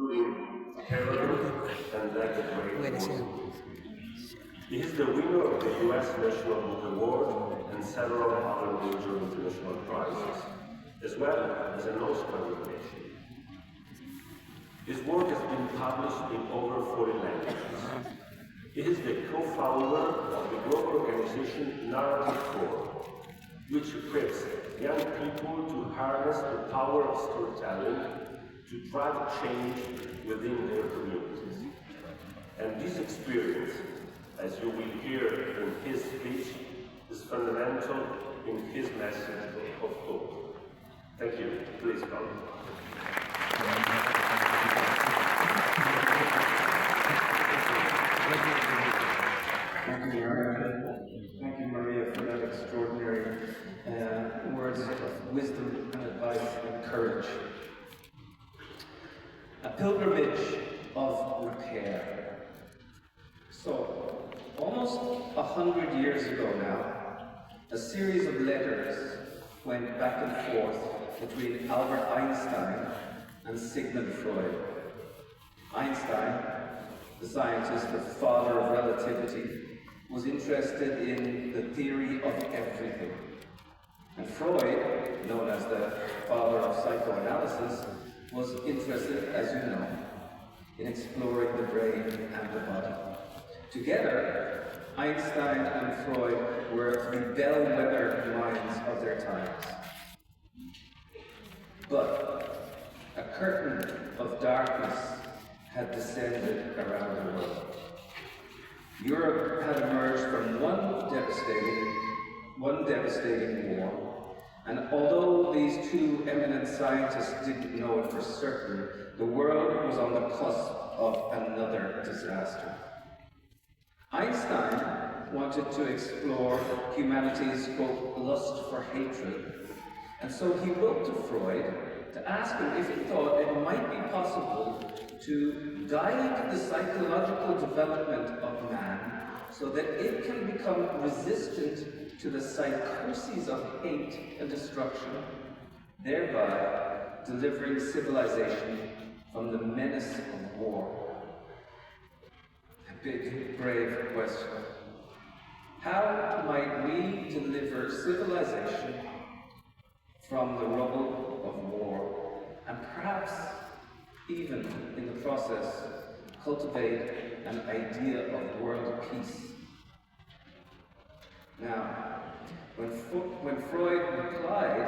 including terror and like the Great War. He is the winner of the US National Book Award and several other major international prizes, as well as an Oscar nomination. His work has been published in over 40 languages. He is the co-founder of the global organization Narrative Forum, which equips young people to harness the power of storytelling to drive change within their communities. And this experience, as you will hear in his speech, is fundamental in his message of hope. Thank you. Please come. Thank you, Mark. Thank you, Maria, for that extraordinary words of wisdom and advice and courage. A pilgrimage of repair. So, almost 100 years ago now, a series of letters went back and forth between Albert Einstein and Sigmund Freud. Einstein, the scientist, the father of relativity, was interested in the theory of everything. And Freud, known as the father of psychoanalysis, was interested, as you know, in exploring the brain and the body. Together, Einstein and Freud were the bellwether minds of their times. But a curtain of darkness had descended around the world. Europe had emerged from one devastating war, and although these two eminent scientists didn't know it for certain, the world was on the cusp of another disaster. Einstein wanted to explore humanity's, quote, lust for hatred, and so he wrote to Freud to ask him if he thought it might be possible to guide the psychological development of man so that it can become resistant to the psychoses of hate and destruction, thereby delivering civilization from the menace of war. A big, brave question. How might we deliver civilization from the rubble of war, and perhaps even in the process cultivate an idea of world peace? Now, when Freud replied,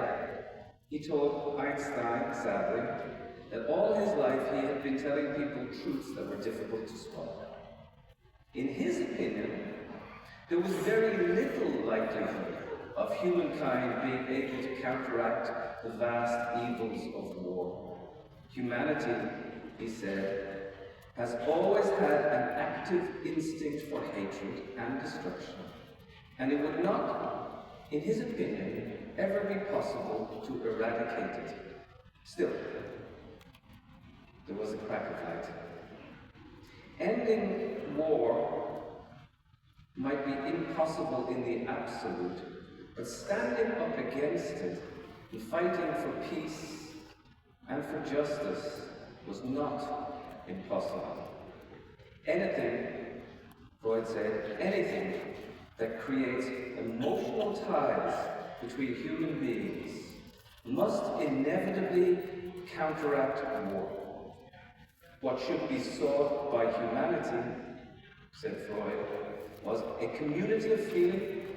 he told Einstein, sadly, that all his life he had been telling people truths that were difficult to swallow. In his opinion, there was very little likelihood of humankind being able to counteract the vast evils of war. Humanity, he said, has always had an active instinct for hatred and destruction, and it would not, in his opinion, ever be possible to eradicate it. Still, there was a crack of light. Ending war might be impossible in the absolute, but standing up against it and fighting for peace and for justice was not impossible. Anything, Freud said, anything that creates emotional ties between human beings must inevitably counteract war. What should be sought by humanity, said Freud, was a community of feeling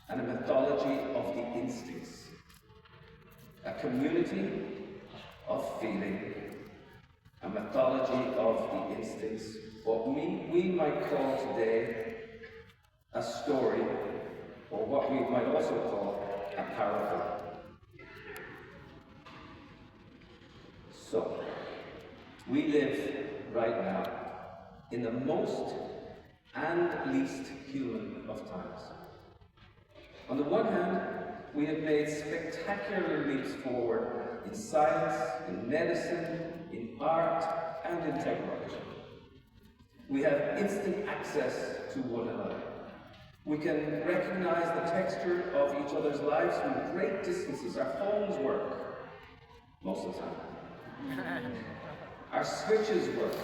and a mythology of the instincts. A community of feeling, a mythology of the instincts, what we might call today a story, or what we might also call a parable. So, we live right now in the most and least human of times. On the one hand, we have made spectacular leaps forward in science, in medicine, in art, and in technology. We have instant access to one another. We can recognize the texture of each other's lives from great distances. Our phones work most of the time. Our switches work,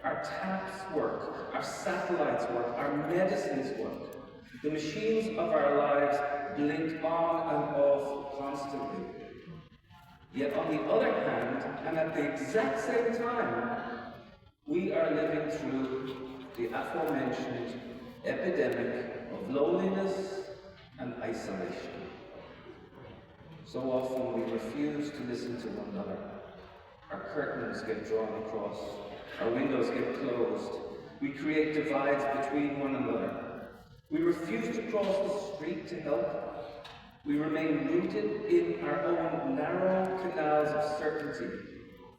our taps work, our satellites work, our medicines work. The machines of our lives blink on and off constantly. Yet on the other hand, and at the exact same time, we are living through the aforementioned epidemic of loneliness and isolation. So often we refuse to listen to one another. Our curtains get drawn across, our windows get closed. We create divides between one another. We refuse to cross the street to help. We remain rooted in our own narrow canals of certainty.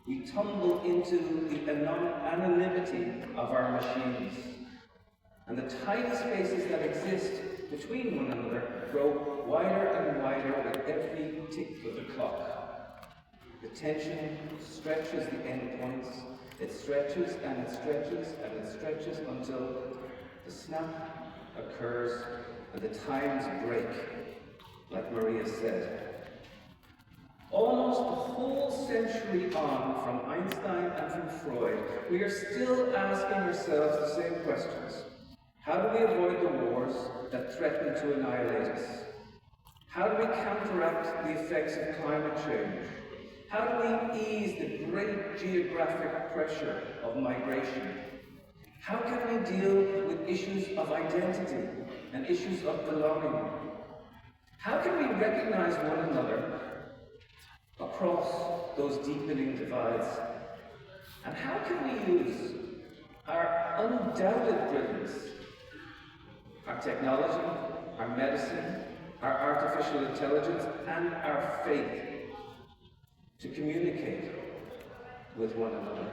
We tumble into the anonymity of our machines. And the tiny spaces that exist between one another grow wider and wider with every tick of the clock. The tension stretches the endpoints. It stretches and it stretches and it stretches until the snap occurs and the times break, like Maria said. Almost a whole century on from Einstein and from Freud, we are still asking ourselves the same questions. How do we avoid the wars that threaten to annihilate us? How do we counteract the effects of climate change? How do we ease the great geographic pressure of migration? How can we deal with issues of identity and issues of belonging? How can we recognize one another across those deepening divides? And how can we use our undoubted brilliance, our technology, our medicine, our artificial intelligence, and our faith to communicate with one another?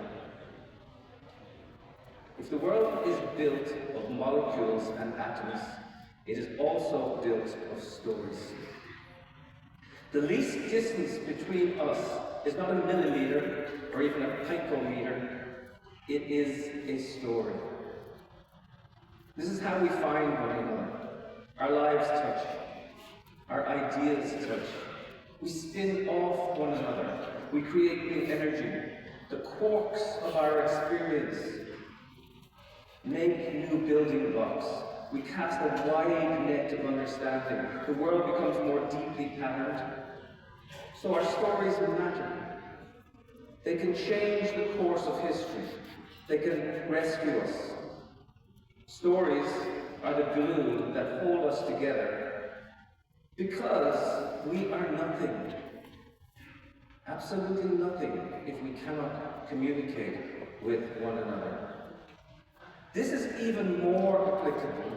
If the world is built of molecules and atoms, it is also built of stories. The least distance between us is not a millimeter or even a picometer. It is a story. This is how we find one another. Our lives touch. Our ideas touch. We spin off one another. We create new energy. The quarks of our experience make new building blocks. We cast a wide net of understanding. The world becomes more deeply patterned. So our stories matter. They can change the course of history. They can rescue us. Stories are the glue that hold us together because we are nothing, absolutely nothing, if we cannot communicate with one another. This is even more applicable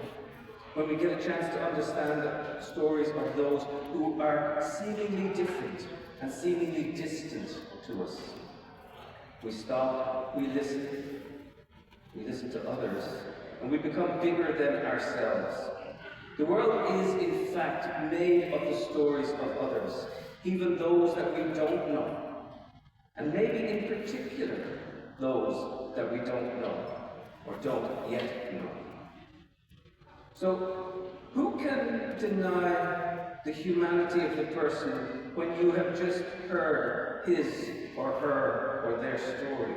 when we get a chance to understand the stories of those who are seemingly different and seemingly distant to us. We stop, we listen to others, and we become bigger than ourselves. The world is, in fact, made of the stories of others, even those that we don't know, and maybe in particular, those that we don't know, or don't yet know. So, who can deny the humanity of the person when you have just heard his or her or their story?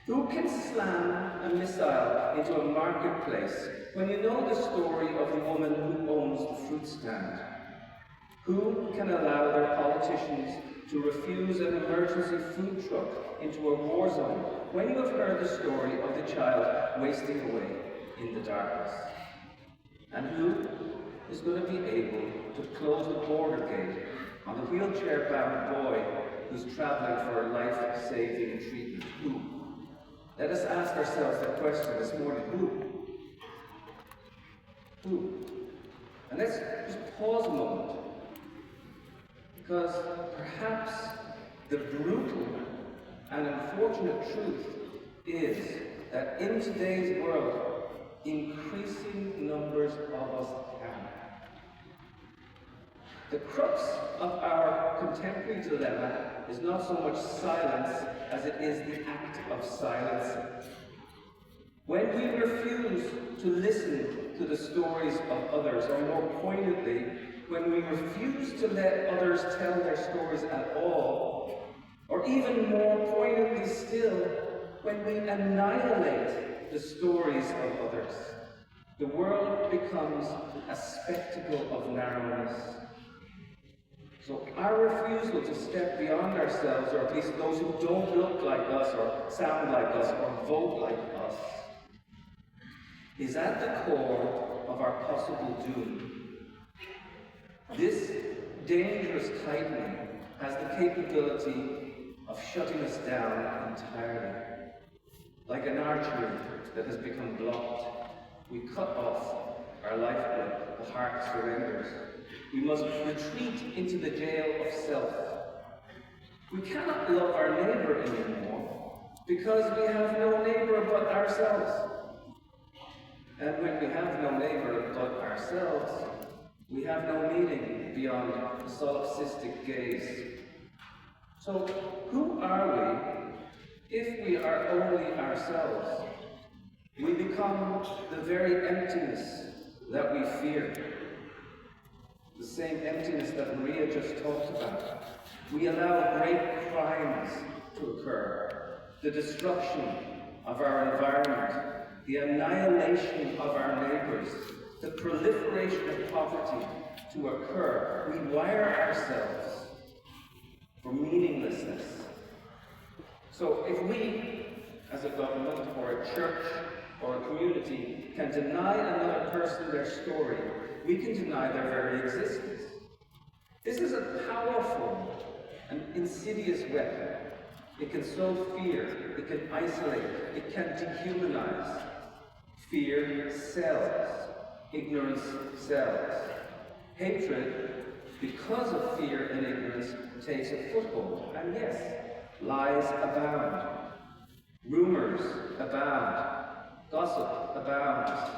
Who can slam a missile into a marketplace when you know the story of the woman who owns the fruit stand? Who can allow their politicians to refuse an emergency food truck into a war zone when you have heard the story of the child wasting away in the darkness? And who is going to be able to close the border gate on the wheelchair-bound boy who's traveling for a life-saving treatment? Who? Let us ask ourselves that question this morning. Who? And let's just pause a moment, because perhaps the brutal and unfortunate truth is that in today's world, increasing numbers of us can. The crux of our contemporary dilemma is not so much silence as it is the act of silencing. When we refuse to listen to the stories of others, or more poignantly, when we refuse to let others tell their stories at all, or even more poignantly still, when we annihilate the stories of others, the world becomes a spectacle of narrowness. So our refusal to step beyond ourselves, or at least those who don't look like us, or sound like us, or vote like us, is at the core of our possible doom. This dangerous tightening has the capability of shutting us down entirely. Like an artery that has become blocked, we cut off our lifeblood, the heart surrenders. We must retreat into the jail of self. We cannot love our neighbor anymore because we have no neighbor but ourselves. And when we have no neighbor but ourselves, we have no meaning beyond the solipsistic gaze. So who are we if we are only ourselves? We become the very emptiness that we fear. The same emptiness that Maria just talked about. We allow great crimes to occur. The destruction of our environment, the annihilation of our neighbors, the proliferation of poverty to occur. We wire ourselves for meaninglessness. So if we, as a government or a church or a community, can deny another person their story, we can deny their very existence. This is a powerful and insidious weapon. It can sow fear, it can isolate, it can dehumanize. Fear sells, ignorance sells. Hatred, because of fear and ignorance, takes a foothold. And yes, lies abound. Rumors abound. Gossip abounds.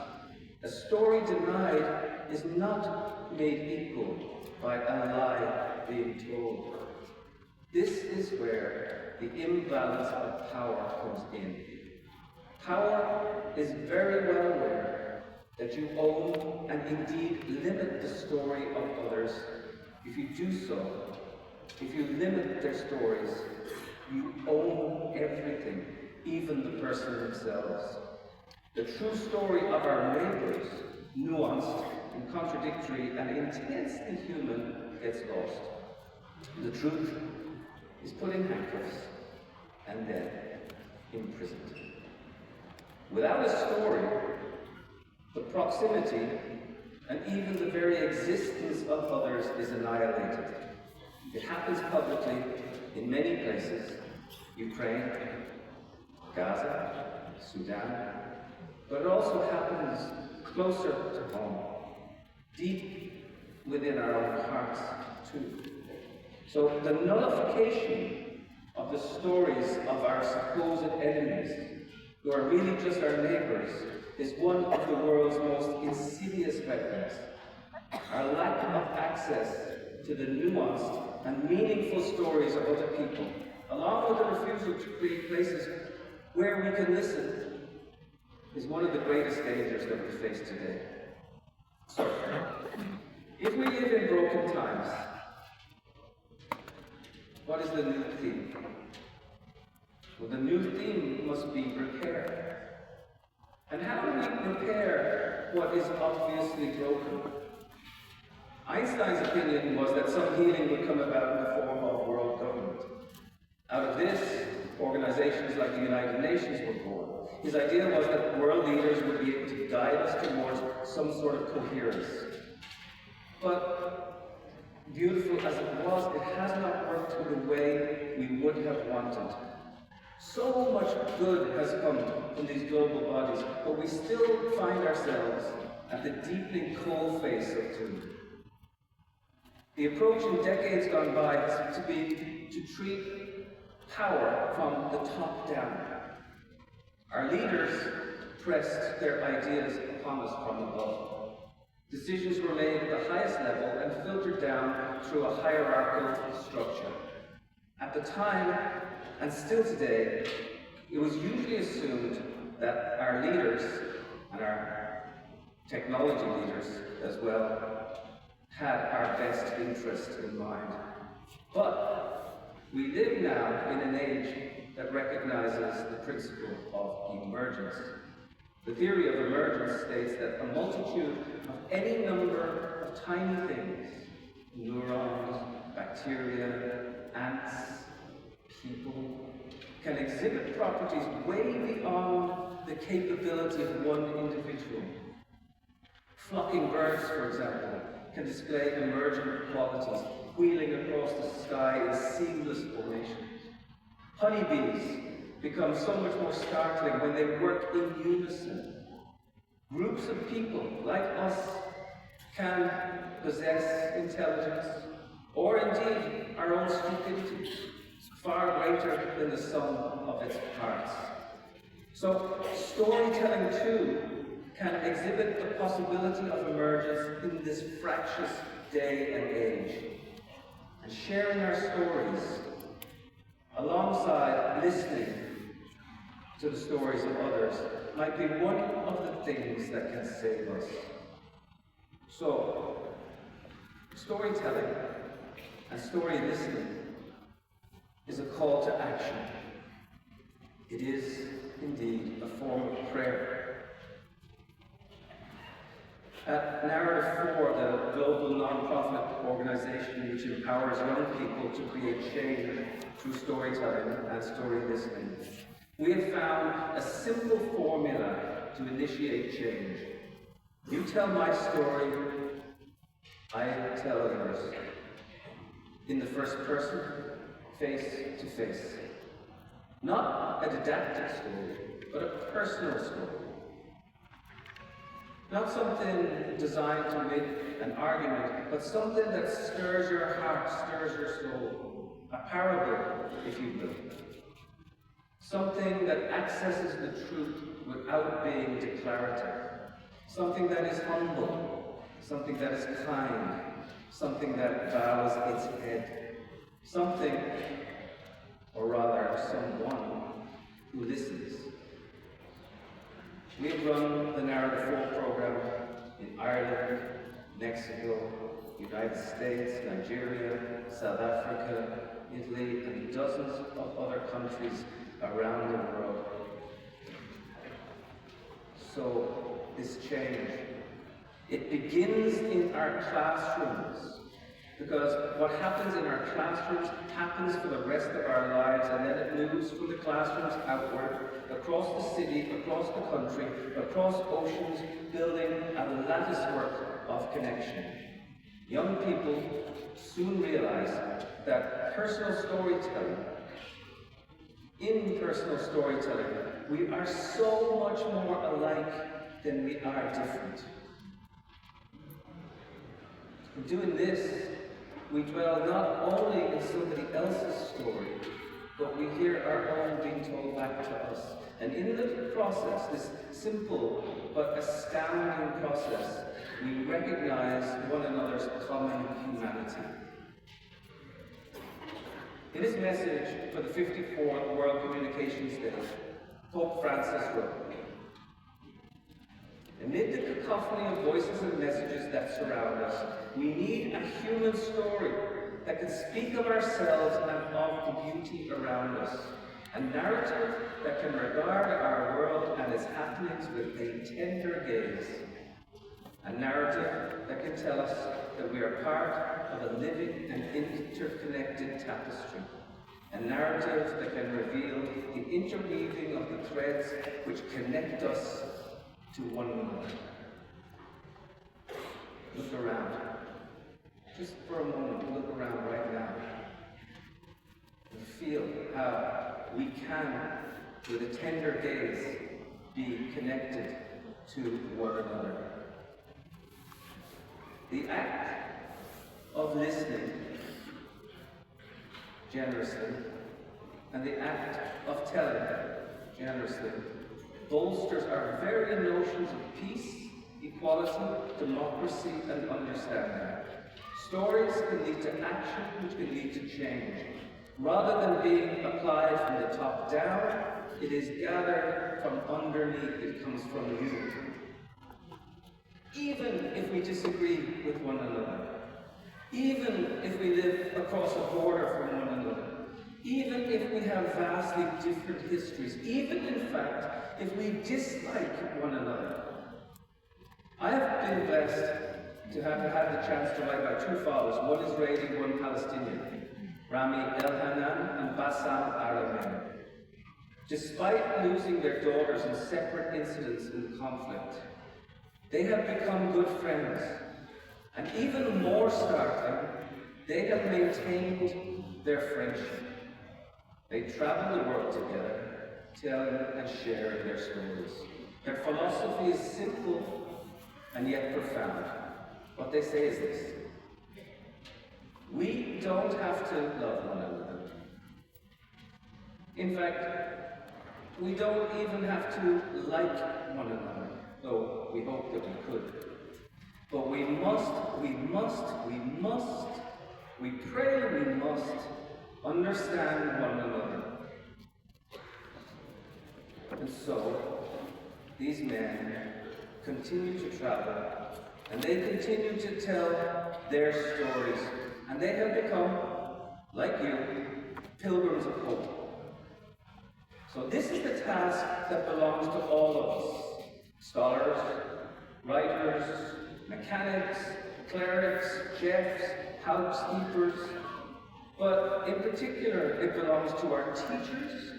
A story denied is not made equal by a lie being told. This is where the imbalance of power comes in. Power is very well aware that you own and indeed limit the story of others. If you do so, if you limit their stories, you own everything, even the person themselves. The true story of our neighbors, nuanced and contradictory and intensely human, gets lost. The truth is put in handcuffs and then imprisoned. Without a story, the proximity and even the very existence of others is annihilated. It happens publicly in many places: Ukraine, Gaza, Sudan, but it also happens closer to home, deep within our own hearts too. So the nullification of the stories of our supposed enemies, who are really just our neighbors, is one of the world's most insidious weapons. Our lack of access to the nuanced and meaningful stories of other people, along with the refusal to create places where we can listen, is one of the greatest dangers that we face today. So, if we live in broken times, what is the new theme? Well, the new theme must be repair. And how do we repair what is obviously broken? Einstein's opinion was that some healing would come about in the form of world government. Out of this, organizations like the United Nations were born. His idea was that world leaders would be able to guide us towards some sort of coherence. But beautiful as it was, it has not worked in the way we would have wanted. So much good has come from these global bodies, but we still find ourselves at the deepening coal face of doom. The approach in decades gone by has to be to treat power from the top down. Our leaders pressed their ideas upon us from above. Decisions were made at the highest level and filtered down through a hierarchical structure. At the time, and still today, it was usually assumed that our leaders, and our technology leaders as well, had our best interest in mind. But we live now in an age that recognizes the principle of emergence. The theory of emergence states that a multitude of any number of tiny things, neurons, bacteria, ants, people, can exhibit properties way beyond the capability of one individual. Flocking birds, for example, can display emergent qualities, wheeling across the sky in seamless formations. Honeybees become so much more startling when they work in unison. Groups of people, like us, can possess intelligence, or indeed our own stupidity, far greater than the sum of its parts. So, storytelling too can exhibit the possibility of emergence in this fractious day and age. And sharing our stories alongside listening to the stories of others might be one of the things that can save us. So, storytelling and story listening is a call to action. It is indeed a form of prayer. At Narrative 4, the global non-profit organization which empowers young people to create change through storytelling and story listening, we have found a simple formula to initiate change. You tell my story, I tell yours. In the first person, face to face. Not a didactic story, but a personal story. Not something designed to make an argument, but something that stirs your heart, stirs your soul. A parable, if you will. Something that accesses the truth without being declarative. Something that is humble. Something that is kind. Something that bows its head. Something, or rather someone, who listens. We have run the Narrative 4 program in Ireland, Mexico, United States, Nigeria, South Africa, Italy, and dozens of other countries around the world. So, this change, it begins in our classrooms. Because what happens in our classrooms happens for the rest of our lives, and then it moves from the classrooms outward, across the city, across the country, across oceans, building a latticework of connection. Young people soon realize that in personal storytelling, we are so much more alike than we are different. In doing this, we dwell not only in somebody else's story, but we hear our own being told back to us. And in the process, this simple but astounding process, we recognize one another's common humanity. In his message for the 54th World Communications Day, Pope Francis wrote, "Amid the cacophony of voices and messages that surround us, we need a human story that can speak of ourselves and of the beauty around us. A narrative that can regard our world and its happenings with a tender gaze. A narrative that can tell us that we are part of a living and interconnected tapestry. A narrative that can reveal the interweaving of the threads which connect us to one another." Look around. Just for a moment, look around right now. And feel how we can, with a tender gaze, be connected to one another. The act of listening generously and the act of telling generously bolsters our very notions of peace, equality, democracy, and understanding. Stories can lead to action, which can lead to change. Rather than being applied from the top down, it is gathered from underneath. It comes from you. Even if we disagree with one another, even if we live across a border from one another, even if we have vastly different histories, even in fact, if we dislike one another. I have been blessed to have had the chance to write about two fathers, one Israeli, one Palestinian, Rami Elhanan and Bassam Aramen. Despite losing their daughters in separate incidents in the conflict, they have become good friends. And even more startling, they have maintained their friendship. They travel the world together, telling and sharing their stories. Their philosophy is simple and yet profound. What they say is this: we don't have to love one another. In fact, we don't even have to like one another, though we hope that we could. But we pray we must understand one another. And so, these men continue to travel, and they continue to tell their stories, and they have become, like you, pilgrims of hope. So this is the task that belongs to all of us: scholars, writers, mechanics, clerics, chefs, housekeepers. But in particular, it belongs to our teachers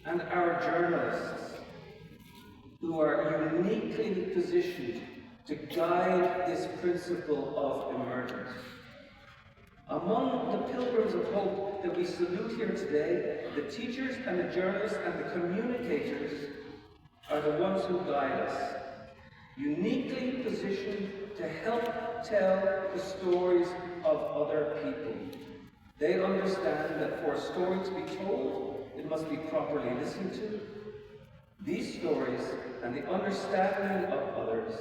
and our journalists, who are uniquely positioned to guide this principle of emergence. Among the pilgrims of hope that we salute here today, the teachers and the journalists and the communicators are the ones who guide us, uniquely positioned to help tell the stories of other people. They understand that for a story to be told, it must be properly listened to. These stories and the understanding of others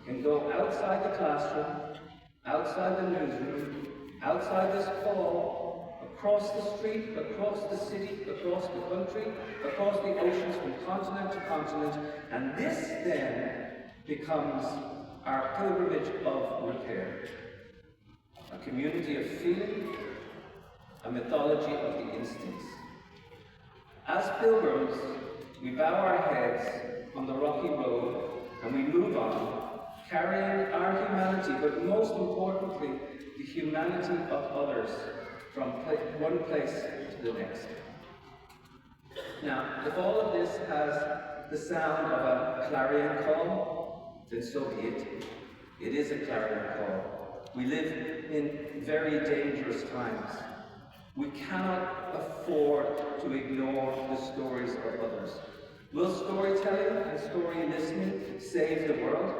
can go outside the classroom, outside the newsroom, outside this hall, across the street, across the city, across the country, across the oceans, from continent to continent. And this then becomes our pilgrimage of repair. A community of feeling, a mythology of the instincts. As pilgrims, we bow our heads on the rocky road and we move on, carrying our humanity, but most importantly, the humanity of others, from one place to the next. Now, if all of this has the sound of a clarion call, then so be it. It is a clarion call. We live in very dangerous times. We cannot afford to ignore the stories of others. Will storytelling and story listening save the world?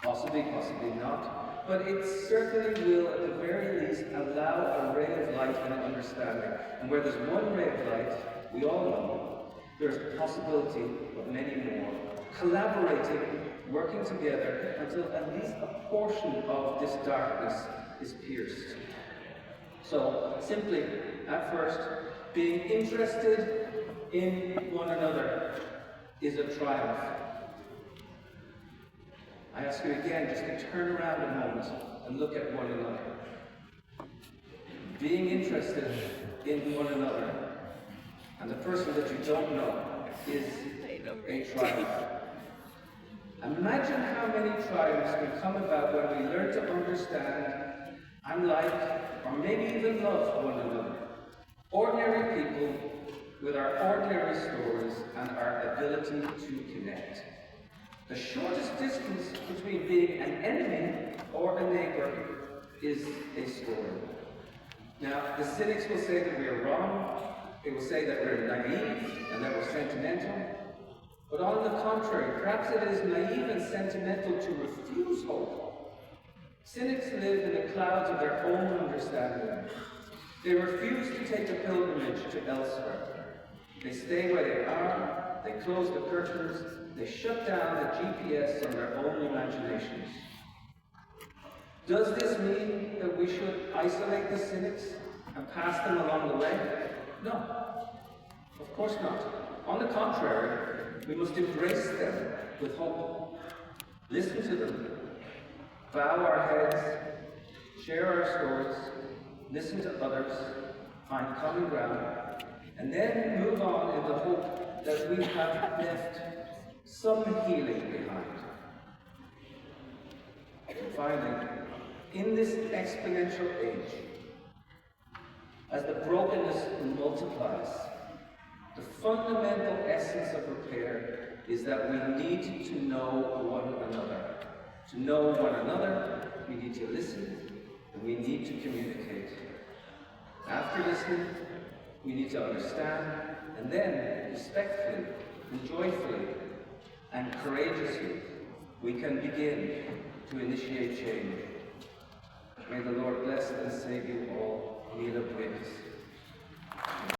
Possibly, possibly not. But it certainly will, at the very least, allow a ray of light and understanding. And where there's one ray of light, we all know, there's a possibility of many more. Collaborating, working together, until at least a portion of this darkness is pierced. So, simply, at first, being interested in one another is a triumph. I ask you again just to turn around a moment and look at one another. Being interested in one another and the person that you don't know is a triumph. Imagine how many triumphs can come about when we learn to understand and like, or maybe even love one another. Ordinary people with our ordinary stories and our ability to connect. The shortest distance between being an enemy or a neighbor is a story. Now, the cynics will say that we are wrong. They will say that we're naive and that we're sentimental. But on the contrary, perhaps it is naive and sentimental to refuse hope. Cynics live in the clouds of their own understanding. They refuse to take a pilgrimage to elsewhere. They stay where they are, they close the curtains, they shut down the GPS on their own imaginations. Does this mean that we should isolate the cynics and pass them along the way? No, of course not. On the contrary, we must embrace them with hope. Listen to them. Bow our heads, share our stories, listen to others, find common ground, and then move on in the hope that we have left some healing behind. And finally, in this exponential age, as the brokenness multiplies, the fundamental essence of repair is that we need to know one another. To know one another, we need to listen, and we need to communicate. After listening, we need to understand, and then, respectfully and joyfully and courageously, we can begin to initiate change. May the Lord bless and save you all. Mila Briggs.